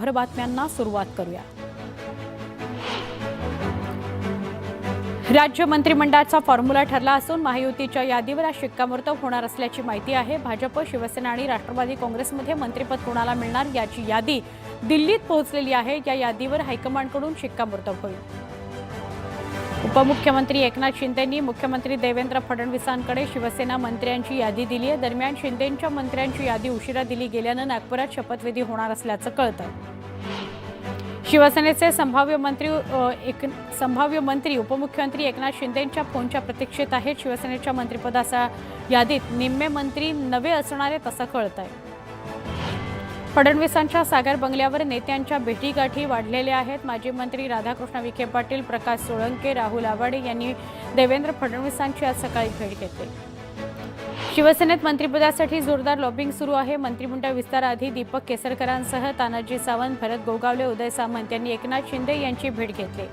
सभर बातम्यांना सुरुवात करूया। राज्य मंत्रिमंडळाचा फॉर्म्युला ठरला असून महायुतीच्या यादीवर आज शिक्कामोर्तब होणार असल्याची माहिती आहे। भाजप, शिवसेना आणि राष्ट्रवादी काँग्रेसमध्ये मंत्रिपद कोणाला मिळणार याची यादी दिल्लीत पोहोचलेली आहे। या यादीवर हायकमांडकडून शिक्कामोर्तब होईल। उपमुख्यमंत्री एकनाथ शिंदेंनी मुख्यमंत्री देवेंद्र फडणवीसांकडे शिवसेना मंत्र्यांची यादी दिली आहे। दरम्यान शिंदेंच्या मंत्र्यांची यादी उशिरा दिली गेल्याने नागपुरात शपथविधी होणार असल्याचं कळतं। शिवसेनेचे संभाव्य मंत्री उपमुख्यमंत्री एकनाथ शिंदेंच्या फोनच्या प्रतीक्षेत आहेत। शिवसेनेच्या मंत्रिपदाच्या यादीत निम्मे मंत्री नवे असणार आहेत असं कळतंय। फडणवीसांच्या सागर बंगल्यावर नेत्यांच्या भेटीगाठी वाढलेल्या आहेत। माजी मंत्री राधाकृष्ण विखे पाटील, प्रकाश सोळंके, राहुल आवाडे यांनी देवेंद्र फडणवीसांची आज सकाळी भेट घेतली। शिवसेनेत मंत्रिपदासाठी जोरदार लॉबिंग सुरू आहे। मंत्रिमंडळ विस्ताराआधी दीपक केसरकरांसह तानाजी सावंत, भरत गोगावले, उदय सामंत यांनी एकनाथ शिंदे यांची भेट घेतली।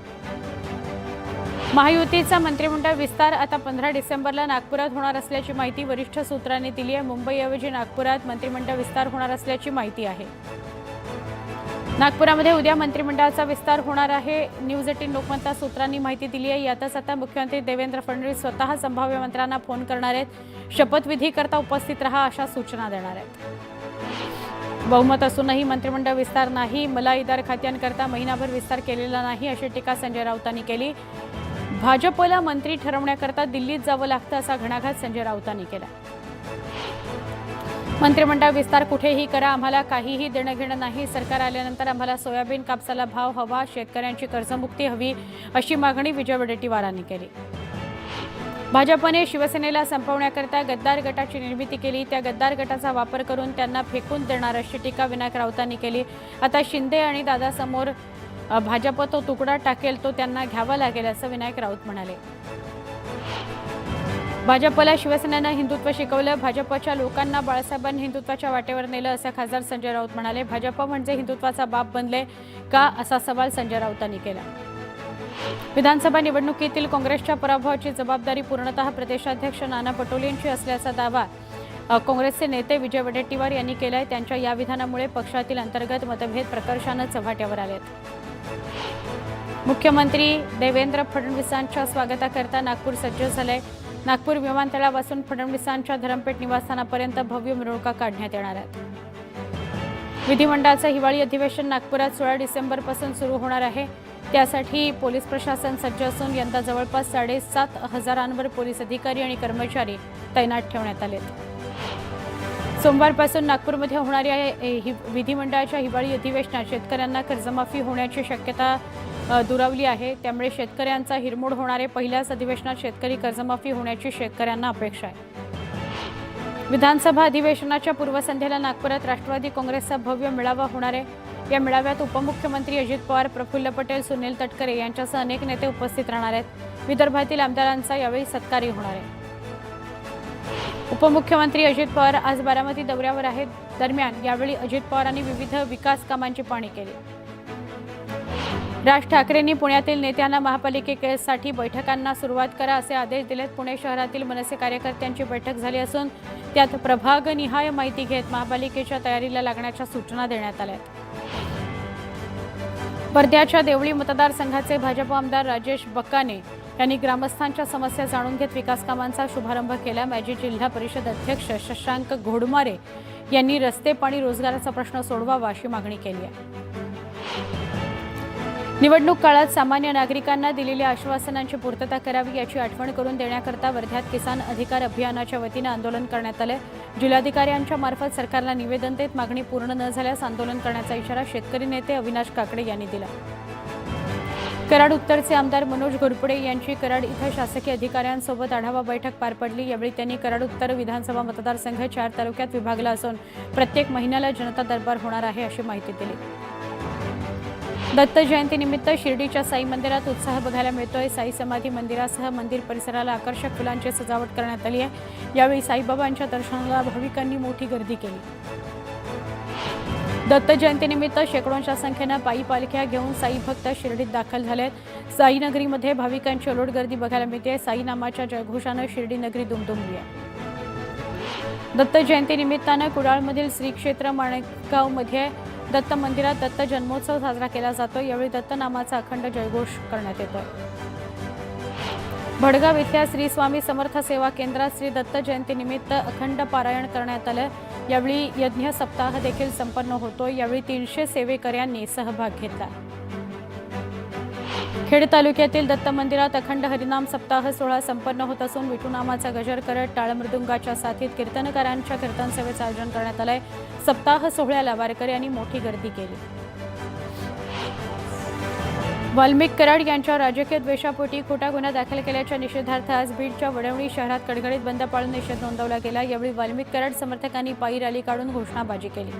महायुतीचा मंत्रिमंडळ विस्तार आता 15 डिसेंबरला नागपुरात होणार असल्याची माहिती वरिष्ठ सूत्रांनी दिली आहे। मुंबईऐवजी नागपुरात मंत्रिमंडळ विस्तार होणार असल्याची माहिती आहे। नागपुरामध्ये उद्या मंत्रिमंडळाचा विस्तार होणार आहे। न्यूज 18 लोकमतच्या सूत्रांनी माहिती दिली आहे। यातच आता मुख्यमंत्री देवेंद्र फडणवीस स्वतः संभाव्य मंत्र्यांना फोन करणार आहेत। शपथविधी करता उपस्थित रहा अशा सूचना देणार आहेत। बहुमत असूनही मंत्रिमंडळ विस्तार नाही, मलाईदार खात्यांकरता महिनाभर विस्तार केलेला नाही अशी टीका संजय राऊतांनी केली। भाजपला मंत्री ठरवण्याकरता दिल्लीत जावं लागतं असा घणाघात संजय राऊतांनी केला। मंत्रिमंडळ विस्तार कुठेही करा, आम्हाला काहीही देणं घेणं नाही। सरकार आल्यानंतर आम्हाला सोयाबीन कापसाला भाव हवा, शेतकऱ्यांची कर्जमुक्ती हवी अशी मागणी विजय वडेट्टीवारांनी केली। भाजपने शिवसेनेला संपवण्याकरता गद्दार गटाची निर्मिती केली। त्या गद्दार गटाचा वापर करून त्यांना फेकून देणार अशी टीका विनायक राऊतांनी केली। आता शिंदे आणि दादासमोर भाजप तो तुकडा टाकेल तो त्यांना घ्यावा लागेल असं विनायक राऊत म्हणाले। भाजपला शिवसेनेनं हिंदुत्व शिकवलं, भाजपच्या लोकांना बाळासाहेबांनी हिंदुत्वाच्या वाटेवर नेलं असं खासदार संजय राऊत म्हणाले। भाजप म्हणजे हिंदुत्वाचा बाप बनले का असा सवाल संजय राऊतांनी केला। विधानसभा निवडणुकीतील काँग्रेसच्या पराभवाची जबाबदारी पूर्णतः प्रदेशाध्यक्ष नाना पटोलेंची असल्याचा दावा काँग्रेसचे नेते विजय वडेट्टीवार यांनी केलाय। त्यांच्या या विधानामुळे पक्षातील अंतर्गत मतभेद प्रकर्षाने चव्हाट्यावर आलेत। मुख्यमंत्री देवेंद्र फडणवीसांच्या स्वागताकरता नागपूर सज्ज झालंय। नागपूर विमानतळापासून फडणवीसांच्या धरमपेठ निवासस्थानापर्यंत भव्य मिरवणुका काढण्यात येणार आहेत। विधिमंडळाचं हिवाळी अधिवेशन नागपुरात 16 डिसेंबरपासून सुरू होणार आहे। त्यासाठी पोलीस प्रशासन सज्ज असून यंदा जवळपास 7,500 पोलीस अधिकारी आणि कर्मचारी तैनात ठेवण्यात आलेत। सोमवारपासून नागपूरमध्ये होणाऱ्या विधिमंडळाच्या हिवाळी अधिवेशनात शेतकऱ्यांना कर्जमाफी होण्याची शक्यता दुरावली आहे। त्यामुळे शेतकऱ्यांचा हिरमोड होणारे पहिल्याच अधिवेशनात शेतकरी कर्जमाफी होण्याची शेतकऱ्यांना अपेक्षा आहे। विधानसभा अधिवेशनाच्या पूर्वसंध्येला नागपुरात राष्ट्रवादी काँग्रेसचा भव्य मेळावा होणार आहे। या मेळाव्यात उपमुख्यमंत्री अजित पवार, प्रफुल्ल पटेल, सुनील तटकरे यांच्यासह अनेक नेते उपस्थित राहणार आहेत। विदर्भातील आमदारांचा यावेळी सत्कारही होणार आहे। उपमुख्यमंत्री अजित पवार आज बारामती दौऱ्यावर आहेत। दरम्यान यावेळी अजित पवारांनी विविध विकास कामांची पाहणी केली। राज ठाकरेंनी पुण्यातील नेत्यांना महापालिकेसाठी बैठकांना सुरुवात करा असे आदेश दिलेत। पुणे शहरातील मनसे कार्यकर्त्यांची बैठक झाली असून त्यात प्रभागनिहाय माहिती घेत महापालिकेच्या तयारीला लागण्याच्या सूचना देण्यात आल्या आहेत। वर्ध्याच्या देवळी मतदारसंघाचे भाजप आमदार राजेश बक्काने यांनी ग्रामस्थांच्या समस्या जाणून घेत विकास कामांचा शुभारंभ केला। माजी जिल्हा परिषद अध्यक्ष शशांक घोडमारे यांनी रस्ते, पाणी, रोजगाराचा प्रश्न सोडवावा अशी मागणी केली आहे। निवडणूक काळात सामान्य नागरिकांना दिलेल्या आश्वासनांची पूर्तता करावी याची आठवण करून देण्याकरता वर्ध्यात किसान अधिकार अभियानाच्या वतीने आंदोलन करण्यात आले। जिल्हाधिकाऱ्यांच्या मार्फत सरकारला निवेदन देत मागणी पूर्ण न झाल्यास आंदोलन करण्याचा इशारा शेतकरी नेते अविनाश काकडे यांनी दिला। कराड उत्तरचे आमदार मनोज घोरपडे यांची कराड इथं शासकीय अधिकाऱ्यांसोबत आढावा बैठक पार पडली। यावेळी त्यांनी कराड उत्तर विधानसभा मतदारसंघ 4 तालुक्यात विभागला असून प्रत्येक महिन्याला जनता दरबार होणार आहे अशी माहिती दिली। दत्त जयंतीनिमित्त शिर्डीच्या साई मंदिरात उत्साह बघायला मिळतोय। साई समाधी मंदिरासह मंदिर परिसराला आकर्षक फुलांची सजावट करण्यात आली आहे। यावेळी साईबाबांच्या दर्शनाला भाविकांनी मोठी गर्दी केली। दत्त जयंतीनिमित्त शेकडोंच्या संख्येने पायी पालख्या घेऊन साई भक्त शिर्डीत दाखल झालेत। साई नगरीमध्ये भाविकांची अलोट गर्दी बघायला मिळते। साई नामाच्या जयघोषाने शिर्डी नगरी दुमदुमली आहे। दत्त जयंती निमित्ताने कुडाळमधील श्री क्षेत्र माणगावमध्ये दत्त मंदिरात दत्त जन्मोत्सव साजरा केला जातो। यावेळी दत्त नामाचा अखंड जयघोष करण्यात येतो। भडगाव इथल्या श्री स्वामी समर्थ सेवा केंद्रात श्री दत्त जयंतीनिमित्त अखंड पारायण करण्यात आलं। यावेळी यज्ञ सप्ताह देखील संपन्न होतो। यावेळी 300 सेवेकऱ्यांनी सहभाग घेतला। खेड तालुक्यातील दत्त मंदिरात अखंड हरिनाम सप्ताह सोहळा संपन्न होत असून विठू नामाचा गजर करत टाळमृदुंगाच्या साथीत कीर्तनकारांच्या कीर्तन सेवेचं आयोजन करण्यात आलंय। सप्ताह सोहळ्याला वारकऱ्यांनी मोठी गर्दी केली। वाल्मिक कराड यांच्यावर राजकीय द्वेषापोटी खोटा गुन्हा दाखल केल्याच्या निषेधार्थ आज बीडच्या वडवणी शहरात कडकडीत बंद पाळून निषेध नोंदवला गेला। यावेळी वाल्मिक कराड समर्थकांनी पायी रॅली काढून घोषणाबाजी केली।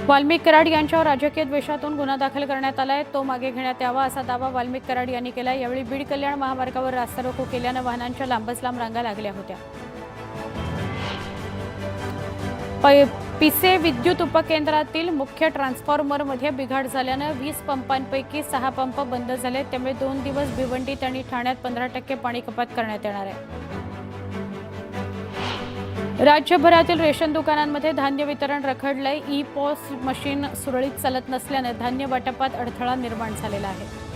वाल्मिक कराड यांच्यावर राजकीय द्वेषातून गुन्हा दाखल करण्यात आलाय, तो मागे घेण्यात यावा असा दावा वाल्मिक कराड यांनी केला। यावेळी बीड कल्याण महामार्गावर रास्ता रोको केल्यानं वाहनांच्या लांबच लांब रांगा लागल्या होत्या। पिसे विद्युत उपकेंद्रातील मुख्य ट्रान्सफॉर्मरमध्ये बिघाड झाल्यानं 20 पंपांपैकी 6 पंप बंद झाले। त्यामुळे 2 दिवस भिवंडीत आणि ठाण्यात 15% पाणी कपात करण्यात येणार आहे। राज्यभरातील रेशन दुकानांमध्ये धान्य वितरण रखडलंय। ई-पॉस मशीन सुरळीत चालत नसल्याने धान्य वाटपात अडथळा निर्माण झालेला आहे।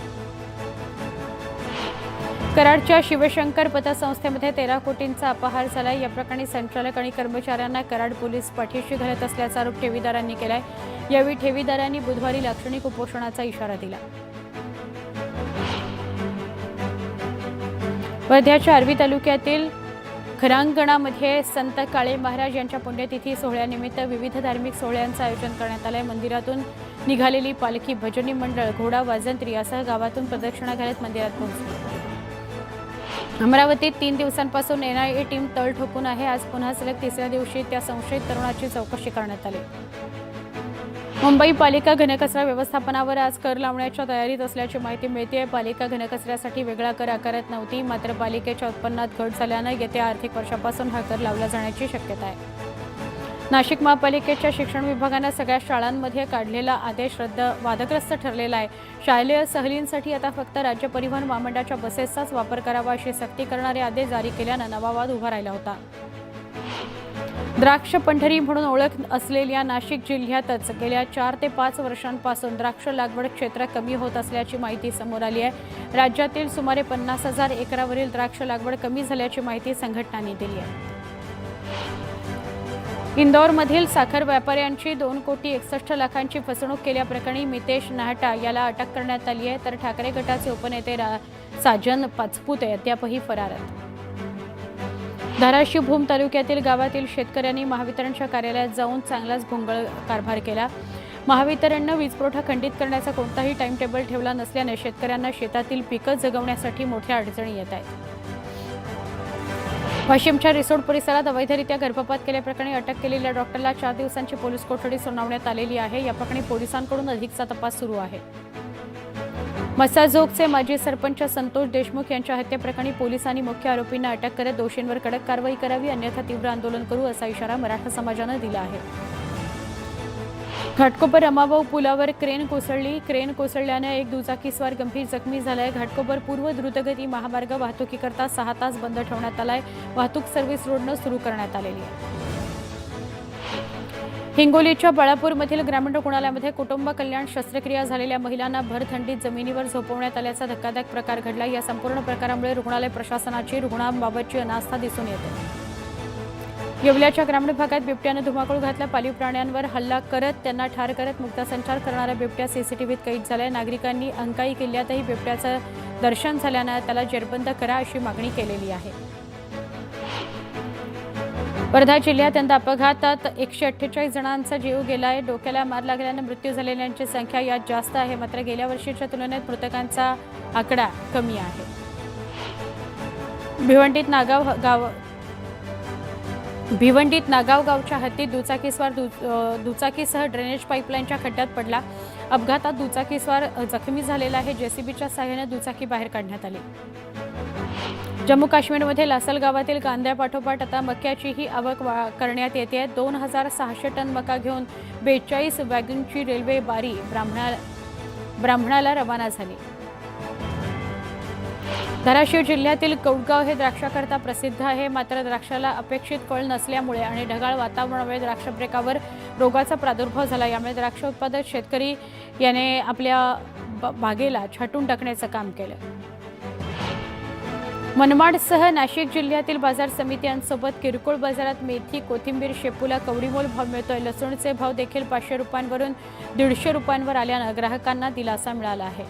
कराडच्या शिवशंकर पतसंस्थेमध्ये 13 कोटींचा अपहार झालाय। या प्रकरणी संचालक आणि कर्मचाऱ्यांना कराड पोलीस पाठीशी घालत असल्याचा आरोप ठेवीदारांनी केलाय। यावेळी ठेवीदारांनी बुधवारी लाक्षणिक उपोषणाचा इशारा दिला। वर्ध्याच्या आर्वी तालुक्यातील खरांगणामध्ये संत काळे महाराज यांच्या पुण्यतिथी सोहळ्यानिमित्त विविध धार्मिक सोहळ्यांचं आयोजन करण्यात आलंय। मंदिरातून निघालेली पालखी, भजनी मंडळ, घोडा, वाजंत्री यासह गावातून प्रदक्षिणा घालत मंदिरात पोहोचली। अमरावतीत 3 दिवसांपासून NIA टीम तळ ठोकून आहे। आज पुन्हा सलग 3ऱ्या दिवशी त्या संशयित तरुणाची चौकशी करण्यात आली। मुंबई पालिका घनकचरा व्यवस्थापनावर आज कर लावण्याच्या तयारीत असल्याची माहिती मिळते। पालिका घनकचऱ्यासाठी वेगळा कर आकारत नव्हती, मात्र पालिकेच्या उत्पन्नात घट झाल्यानं येत्या आर्थिक वर्षापासून हा कर लावला जाण्याची शक्यता आहे। नाशिक महापालिकेच्या शिक्षण विभागानं सगळ्या शाळांमध्ये काढलेला आदेश वादग्रस्त ठरलेला आहे। शालेय सहलींसाठी आता फक्त राज्य परिवहन महामंडळाच्या बसेसचाच वापर करावा अशी सक्ती करणारे आदेश जारी केल्यानं नवा वाद उभा राहिला होता। द्राक्ष पंढरी म्हणून ओळख असलेल्या नाशिक जिल्ह्यातच गेल्या 4 ते 5 वर्षांपासून द्राक्ष लागवड क्षेत्र कमी होत असल्याची माहिती समोर आली आहे। राज्यातील सुमारे 50,000 एकरावरील द्राक्ष लागवड कमी झाल्याची माहिती संघटनांनी दिली आहे। इंदोरमधील साखर व्यापाऱ्यांची 2,61,00,000ची फसवणूक केल्याप्रकरणी मितेश नाहटा याला अटक करण्यात आली आहे, तर ठाकरे गटाचे उपनेते साजन पाचपुते अद्यापही फरार आहेत। धाराशिव भूम तालुक्यातील गावातील शेतकऱ्यांनी महावितरणच्या कार्यालयात जाऊन चांगलाच भोंगळ कारभार केला। महावितरणनं वीजपुरवठा खंडित करण्याचा कोणताही टाइम टेबल ठेवला नसल्याने शेतकऱ्यांना शेतातील पिकं जगवण्यासाठी मोठ्या अडचणी येत आहेत। वाशिमच्या रिसोड परिसरात अवैधरित्या गर्भपात केल्याप्रकरणी अटक केलेल्या डॉक्टरला 4 दिवसांची पोलीस कोठडी सुनावण्यात आलेली आहे। या प्रकरणी पोलिसांकडून अधिकचा तपास सुरू आहे। मसाजोगचे माजी सरपंच संतोष देशमुख यांच्या हत्येप्रकरणी पोलिसांनी मुख्य आरोपींना अटक करत दोषींवर कडक कारवाई करावी, अन्यथा तीव्र आंदोलन करू असा इशारा मराठा समाजानं दिला आहे। घाटकोपर रमाभाऊ पुलावर क्रेन कोसळली। क्रेन कोसळल्याने एक दुचाकीस्वार गंभीर जखमी झालाय। घाटकोपर पूर्व द्रुतगती महामार्ग वाहतुकीकरता 6 तास बंद ठेवण्यात आलाय। वाहतूक सर्व्हिस रोडनं सुरू करण्यात आलेली आहे। हिंगोलीच्या बाळापूरमधील ग्रामीण रुग्णालयामध्ये कुटुंब कल्याण शस्त्रक्रिया झालेल्या महिलांना भर थंडीत जमिनीवर झोपवण्यात आल्याचा धक्कादायक प्रकार घडला। या संपूर्ण प्रकारामुळे रुग्णालय प्रशासनाची रुग्णांबाबतची अनास्था दिसून येते। येवल्याच्या ग्रामीण भागात बिबट्यानं धुमाकूळ घातला। पाळीव प्राण्यांवर हल्ला करत त्यांना ठार करत मुक्तसंचार करणारा बिबट्या सीसीटीव्हीत कैद झालाय। नागरिकांनी अंकाई किल्ल्यातही बिबट्याचं दर्शन झाल्यानं त्याला जेरबंद करा अशी मागणी केलेली आहे। वर्धा जिल्ह्यात यंदा अपघातात 148 जणांचा जीव गेलाय। डोक्याला मार लागल्यानं मृत्यू झालेल्यांची संख्या यात जास्त आहे, मात्र गेल्या वर्षीच्या तुलनेत मृतकांचा आकडा कमी आहे। भिवंडीत नागाव गावच्या हद्दीत दुचाकीस्वार दुचाकीसह ड्रेनेज पाईपलाईनच्या खड्ड्यात पडला। अपघातात दुचाकीस्वार जखमी झालेला आहे। जेसीबीच्या सहाय्याने दुचाकी बाहेर काढण्यात आली। जम्मू काश्मीरमध्ये लासल गावातील कांद्यापाठोपाठ आता मक्याचीही आवक करण्यात येते। 2600 टन मका घेऊन 42 वॅगनची रेल्वे बारी ब्राह्मणाला रवाना झाली। धाराशिव जिल्ह्यातील कौडगाव हे द्राक्षाकरता प्रसिद्ध आहे, मात्र द्राक्षाला अपेक्षित फळ नसल्यामुळे आणि ढगाळ वातावरणामुळे द्राक्ष पिकावर रोगाचा प्रादुर्भाव झाला। यामुळे द्राक्ष उत्पादक शेतकरी याने आपल्या बागेला छाटून टाकण्याचं काम केलं। मनमाडसह नाशिक जिल्ह्यातील बाजार समित्यांसोबत किरकोळ बाजारात मेथी, कोथिंबीर, शेपूला कवडीमोल भाव मिळतोय। लसूणचे भाव देखील 500 रुपयांवरून 150 रुपयांवर आल्यानं ग्राहकांना दिलासा मिळाला आहे।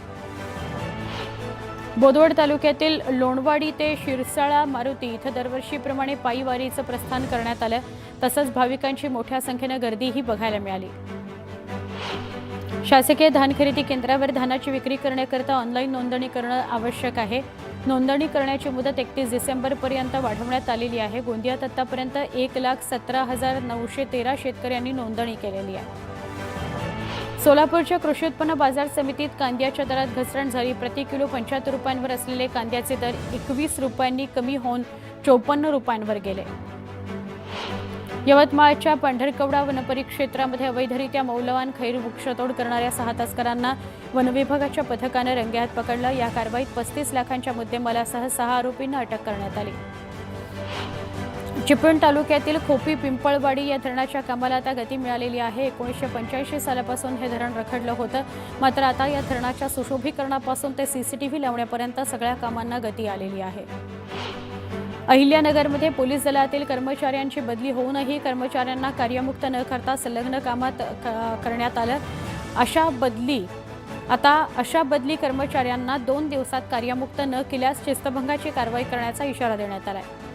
बोदवड तालुक्यातील लोणवाडी ते शिरसाळा मारुती इथं दरवर्षीप्रमाणे पायी वारीचं प्रस्थान करण्यात आलं। तसंच भाविकांची मोठ्या संख्येनं गर्दीही बघायला मिळाली। शासकीय धान खरेदी केंद्रावर धानाची विक्री करण्याकरता ऑनलाईन नोंदणी करणं आवश्यक आहे। नोंदणी करण्याची मुदत 31 डिसेंबरपर्यंत वाढवण्यात आलेली आहे। गोंदियात आतापर्यंत 1,17,913 शेतकऱ्यांनी नोंदणी केलेली आहे। सोलापूरच्या कृषी उत्पन्न बाजार समितीत कांद्याच्या दरात घसरण झाली। प्रति किलो 75 रुपयांवर असलेले कांद्याचे दर 21 रुपयांनी कमी होऊन 54 रुपयांवर गेले। यवतमाळच्या पंढरकवडा वनपरिक्षेत्रामध्ये अवैधरित्या मौल्यवान खैर वृक्षतोड करणाऱ्या 6 तस्करांना वनविभागाच्या पथकाने रंगेहात पकडलं। या कारवाईत 35 लाखांच्या मुद्देमालासह 6 आरोपींना अटक करण्यात आली। चिपळूण तालुक्यातील खोपी पिंपळवाडी या धरणाच्या कामाला आता गती मिळालेली आहे। 1985 सालापासून हे धरण रखडलं होतं, मात्र आता या धरणाच्या सुशोभीकरणापासून ते CCTV लावण्यापर्यंत सगळ्या कामांना गती आलेली आहे। अहिल्यानगरमध्ये पोलीस दलातील कर्मचाऱ्यांची बदली होऊनही कर्मचाऱ्यांना कार्यमुक्त न करता संलग्न कामात करण्यात आलं। अशा बदली कर्मचाऱ्यांना 2 दिवसात कार्यमुक्त न केल्यास शिस्तभंगाची कारवाई करण्याचा इशारा देण्यात आला आहे।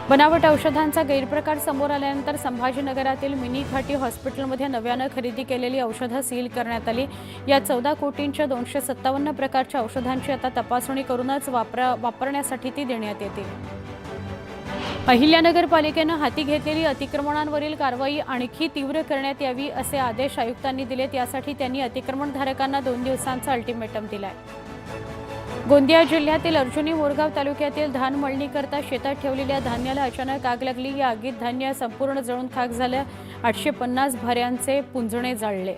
बनावट औषधांचा गैरप्रकार समोर आल्यानंतर संभाजीनगरातील मिनी घाटी हॉस्पिटलमध्ये नव्यानं खरेदी केलेली औषधं सील करण्यात आली। या 14 कोटींच्या 257 प्रकारच्या औषधांची आता तपासणी करूनच वापरण्यासाठी ती देण्यात येतील। अहिल्यानगर पालिकेनं हाती घेतलेली अतिक्रमणांवरील कारवाई आणखी तीव्र करण्यात यावी असे आदेश आयुक्तांनी दिलेत। यासाठी त्यांनी अतिक्रमणधारकांना 2 दिवसांचा अल्टिमेटम दिलाय। गोंदिया जिल्ह्यातील अर्जुनी मोरगाव तालुक्यातील धान मळणीकरता शेतात ठेवलेल्या धान्याला अचानक आग लागली। या आगीत धान्य संपूर्ण जळून खाक झालं। 850 भाऱ्यांचे पुंजणे जाळले।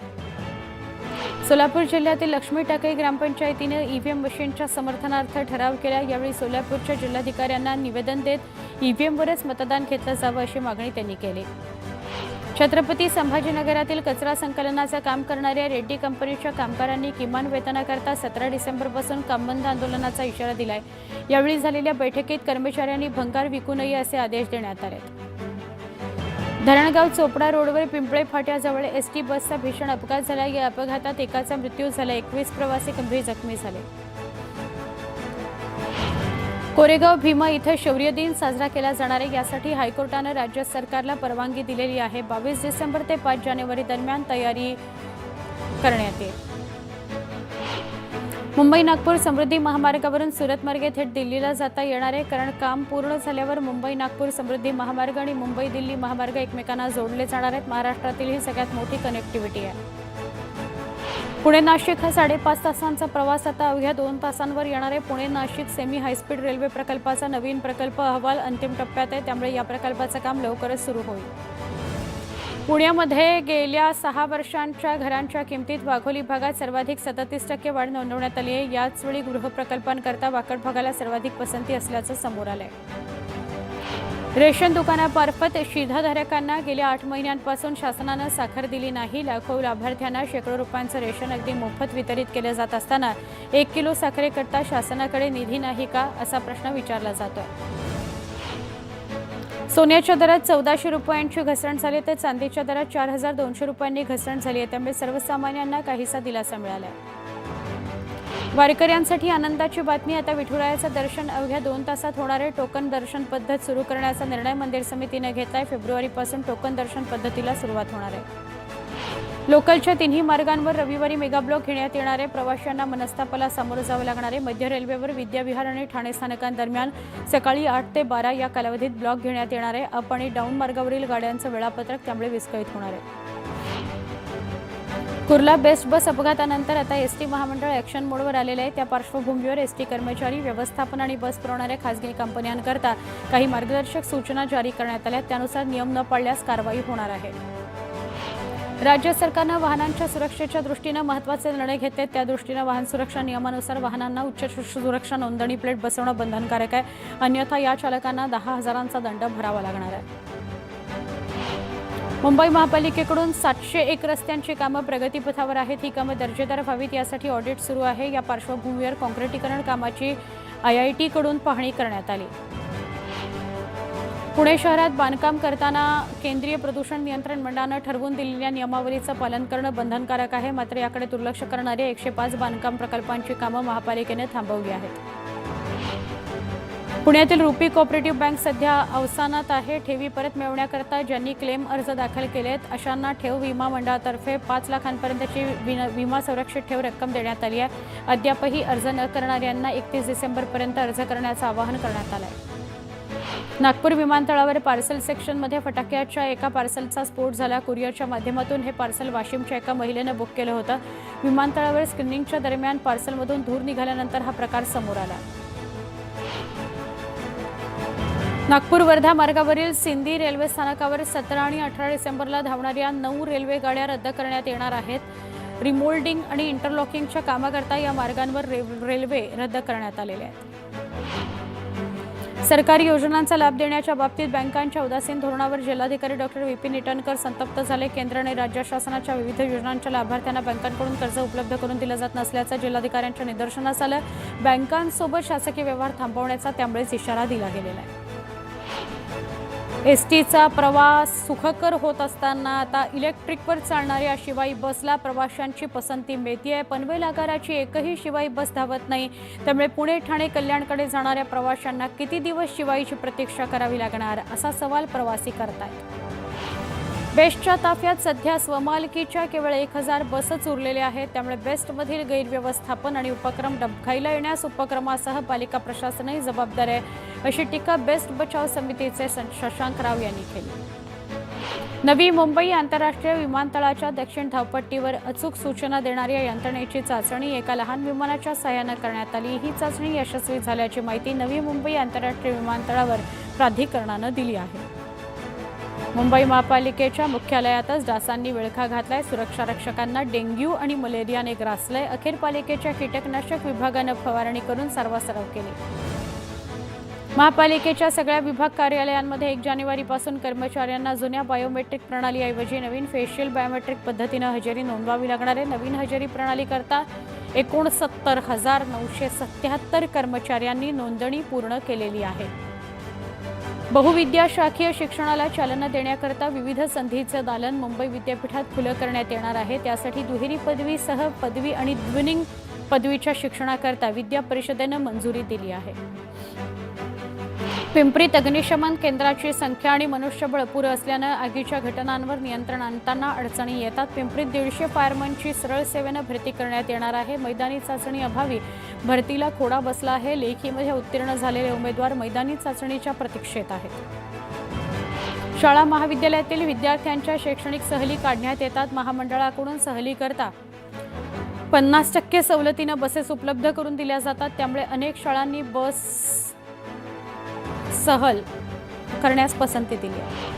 सोलापूर जिल्ह्यातील लक्ष्मी टाकळी ग्रामपंचायतीने EVM मशीनच्या समर्थनार्थ ठराव केला। यावेळी सोलापूरच्या जिल्हाधिकाऱ्यांना निवेदन देत EVMवरच मतदान घेतलं जावं अशी मागणी त्यांनी केली। छत्रपती संभाजीनगरातील कचरा संकलनाचं काम करणाऱ्या रेड्डी कंपनीच्या कामगारांनी किमान वेतनाकरता 17 डिसेंबरपासून कामबंद आंदोलनाचा इशारा दिलाय। यावेळी झालेल्या बैठकीत कर्मचाऱ्यांनी भंगार विकू नये असे आदेश देण्यात आले। धरणगाव चोपडा रोडवर पिंपळे फाट्याजवळ ST बसचा भीषण अपघात झाला। या अपघातात एकाचा मृत्यू झाला, 21 प्रवासी गंभीर जखमी झाले। कोरेगाव भीमा इथं शौर्य दिन साजरा केला जाणार आहे। यासाठी हायकोर्टानं राज्य सरकारला परवानगी दिलेली आहे। 22 डिसेंबर ते 5 जानेवारी दरम्यान तयारी करण्यात येईल। मुंबई नागपूर समृद्धी महामार्गावरून सुरत मार्गे थेट दिल्लीला जाता येणार आहे, कारण काम पूर्ण झाल्यावर मुंबई नागपूर समृद्धी महामार्ग आणि मुंबई दिल्ली महामार्ग एकमेकांना जोडले जाणार आहेत। महाराष्ट्रातील ही सगळ्यात मोठी कनेक्टिव्हिटी आहे। पुणे नाशिक हा 5.5 तासांचा प्रवास आता अवघ्या 2 तासांवर येणार आहे। Pune Nashik semi high speed railway प्रकल्पाचा नवीन प्रकल्प अहवाल अंतिम टप्प्यात आहे, त्यामुळे या प्रकल्पाचं काम लवकरच सुरू होईल। पुण्यामध्ये गेल्या 6 वर्षांच्या घरांच्या किमतीत वाघोली भागात सर्वाधिक 37% वाढ नोंदवण्यात आली आहे। याचवेळी गृहप्रकल्पांकरता वाकड भागाला सर्वाधिक पसंती असल्याचं समोर आलंय। रेशन दुकानामार्फत शिधाधारकांना गेल्या 8 महिन्यांपासून शासनानं साखर दिली नाही। लाखो लाभार्थ्यांना शेकडो रुपयांचं रेशन अगदी मोफत वितरित केलं जात असताना 1 किलो साखरेकरता शासनाकडे निधी नाही का असा प्रश्न विचारला जातोय। सोन्याच्या दरात 1400 रुपयांची घसरण झाली तर चांदीच्या दरात 4200 रुपयांनी घसरण झाली आहे, त्यामुळे सर्वसामान्यांना काहीसा दिलासा मिळाला आहे। वारकऱ्यांसाठी आनंदाची बातमी, आता विठुरायाचं दर्शन अवघ्या 2 तासात होणार आहे। टोकन दर्शन पद्धत सुरू करण्याचा निर्णय मंदिर समितीने घेतलाय। फेब्रुवारीपासून टोकन दर्शन पद्धतीला सुरुवात होणार आहे। लोकलच्या 3ही मार्गांवर रविवारी मेगा ब्लॉक घेण्यात येणार आहे। प्रवाशांना मनस्तापाला सामोरं जावं लागणार आहे। मध्य रेल्वेवर विद्याविहार आणि ठाणे स्थानकांदरम्यान सकाळी 8 ते 12 या कालावधीत ब्लॉक घेण्यात येणार आहे। अप आणि डाऊन मार्गावरील गाड्यांचं वेळापत्रक त्यामुळे विस्कळीत होणार आहे। कुर्ला बेस्ट बस अपघातानंतर आता ST महामंडळ ॲक्शन मोडवर आलेलं आहे। त्या पार्श्वभूमीवर ST कर्मचारी, व्यवस्थापन आणि बस पुरवणाऱ्या खासगी कंपन्यांकरता काही मार्गदर्शक सूचना जारी करण्यात आल्या। त्यानुसार नियम न पाळल्यास कारवाई होणार आहे। राज्य सरकारनं वाहनांच्या सुरक्षेच्या दृष्टीनं महत्त्वाचे निर्णय घेतले। त्या दृष्टीनं वाहन सुरक्षा नियमानुसार वाहनांना उच्च सुरक्षा नोंदणी प्लेट बसवणं बंधनकारक आहे, अन्यथा या चालकांना 10,000चा दंड भरावा लागणार आहे। मुंबई महापालिकेकडून 701 रस्त्यांची कामं प्रगतीपथावर आहेत. ही कामं दर्जेदार व्हावीत यासाठी ऑडिट सुरू आहे. या पार्श्वभूमीवर काँक्रिटीकरण कामाची IIT कडून पाहणी करण्यात आली. पुणे शहरात बांधकाम करताना केंद्रीय प्रदूषण नियंत्रण मंडळानं ठरवून दिलेल्या नियमावलीचं पालन करणं बंधनकारक आहे. मात्र याकडे दुर्लक्ष करणाऱ्या 105 बांधकाम प्रकल्पांची कामं महापालिकेने थांबवली आहेत. पुण्यातील रुपी कोऑपरेटिव्ह बँक सध्या अवसानात आहे. ठेवी परत मिळवण्याकरता ज्यांनी क्लेम अर्ज दाखल केलेत अशांना ठेव विमा मंडळातर्फे 5 लाखांपर्यंतची विमा संरक्षित ठेव रक्कम देण्यात आली आहे. अद्यापही अर्ज न करणाऱ्यांना 31 डिसेंबरपर्यंत अर्ज करण्याचं आवाहन करण्यात आलं आहे. नागपूर विमानतळावर पार्सल सेक्शनमध्ये फटाक्याच्या एका पार्सलचा स्फोट झाला. कुरिअरच्या माध्यमातून हे पार्सल वाशिमच्या एका महिलेनं बुक केलं होतं. विमानतळावर स्क्रीनिंगच्या दरम्यान पार्सलमधून धूर निघाल्यानंतर हा प्रकार समोर आला. नागपूर वर्धा मार्गावरील सिंदी रेल्वे स्थानकावर 17 आणि 18 डिसेंबरला धावणाऱ्या 9 रेल्वे गाड्या रद्द करण्यात येणार आहेत. रिमोल्डिंग आणि इंटरलॉकिंगच्या कामाकरता या मार्गांवर रेल्वे रद्द करण्यात आलेल्या आहेत. सरकारी योजनांचा लाभ देण्याच्या बाबतीत बँकांच्या उदासीन धोरणावर जिल्हाधिकारी डॉक्टर विपिन ईटनकर संतप्त झाले. केंद्र आणि राज्य शासनाच्या विविध योजनांच्या लाभार्थ्यांना बँकांकडून कर्ज उपलब्ध करून दिलं जात नसल्याचं जिल्हाधिकाऱ्यांच्या निदर्शनास आलं. बँकांसोबत शासकीय व्यवहार थांबवण्याचा त्यामुळेच इशारा दिला गेलेला आहे. एसटीचा प्रवास सुखकर होत असताना आता इलेक्ट्रिकवर चालणाऱ्या शिवाई बसला प्रवाशांची पसंती मिळतेय. पनवेल आगाराची एकही शिवाई बस धावत नाही. त्यामुळे पुणे ठाणे कल्याणकडे जाणाऱ्या प्रवाशांना किती दिवस शिवाईची प्रतीक्षा करावी लागणार असा सवाल प्रवासी करतायत. बेस्टच्या ताफ्यात सध्या स्वमालकीच्या केवळ 1000 बसच उरलेल्या आहेत. त्यामुळे बेस्टमधील गैरव्यवस्थापन आणि उपक्रम डबघाईला येण्यास उपक्रमासह पालिका प्रशासनही जबाबदार आहे अशी टीका बेस्ट बचाव समितीचे शशांक राव यांनी केली. नवी मुंबई आंतरराष्ट्रीय विमानतळाच्या दक्षिण धावपट्टीवर अचूक सूचना देणाऱ्या यंत्रणेची चाचणी एका लहान विमानाच्या साहाय्यानं करण्यात आली. ही चाचणी यशस्वी झाल्याची माहिती नवी मुंबई आंतरराष्ट्रीय विमानतळावर प्राधिकरणानं दिली आहे. मुंबई महापालिकेच्या मुख्यालयातच डासांनी विळखा घातलाय. सुरक्षा रक्षकांना डेंग्यू आणि मलेरियाने ग्रासलंय. अखेर पालिकेच्या कीटकनाशक विभागानं फवारणी करून सर्वसराव केली. महापालिकेच्या सगळ्या विभाग कार्यालयांमध्ये 1 जानेवारीपासून कर्मचाऱ्यांना जुन्या बायोमेट्रिक प्रणालीऐवजी नवीन फेशियल बायोमेट्रिक पद्धतीनं हजेरी नोंदवावी लागणार आहे. नवीन हजेरी प्रणालीकरता 69,977 कर्मचाऱ्यांनी नोंदणी पूर्ण केलेली आहे. बहुविद्याशाखीय शिक्षणाला चालना देण्याकरता विविध संधीचं दालन मुंबई विद्यापीठात खुलं करण्यात येणार आहे. त्यासाठी दुहेरी पदवीसह पदवी आणि द्विलिंग पदवीच्या शिक्षणाकरता विद्या परिषदेनं मंजुरी दिली आहे. पिंपरीत अग्निशमन केंद्राची संख्या आणि मनुष्यबळ पुरं असल्यानं आगीच्या घटनांवर नियंत्रण आणताना अडचणी येतात. पिंपरीत 150 फायरमनची सरळ सेवेनं भरती करण्यात येणार आहे. मैदानी चाचणी अभावी भरतीला खोडा बसला आहे. लेखीमध्ये उत्तीर्ण झालेले उमेदवार मैदानी चाचणीच्या प्रतीक्षेत आहेत. शाळा महाविद्यालयातील विद्यार्थ्यांच्या शैक्षणिक सहली काढण्यात येतात. महामंडळाकडून सहलीकरता 50% सवलतीनं बसेस उपलब्ध करून दिल्या जातात. त्यामुळे अनेक शाळांनी बस सहल करण्यास पसंती दिली आहे.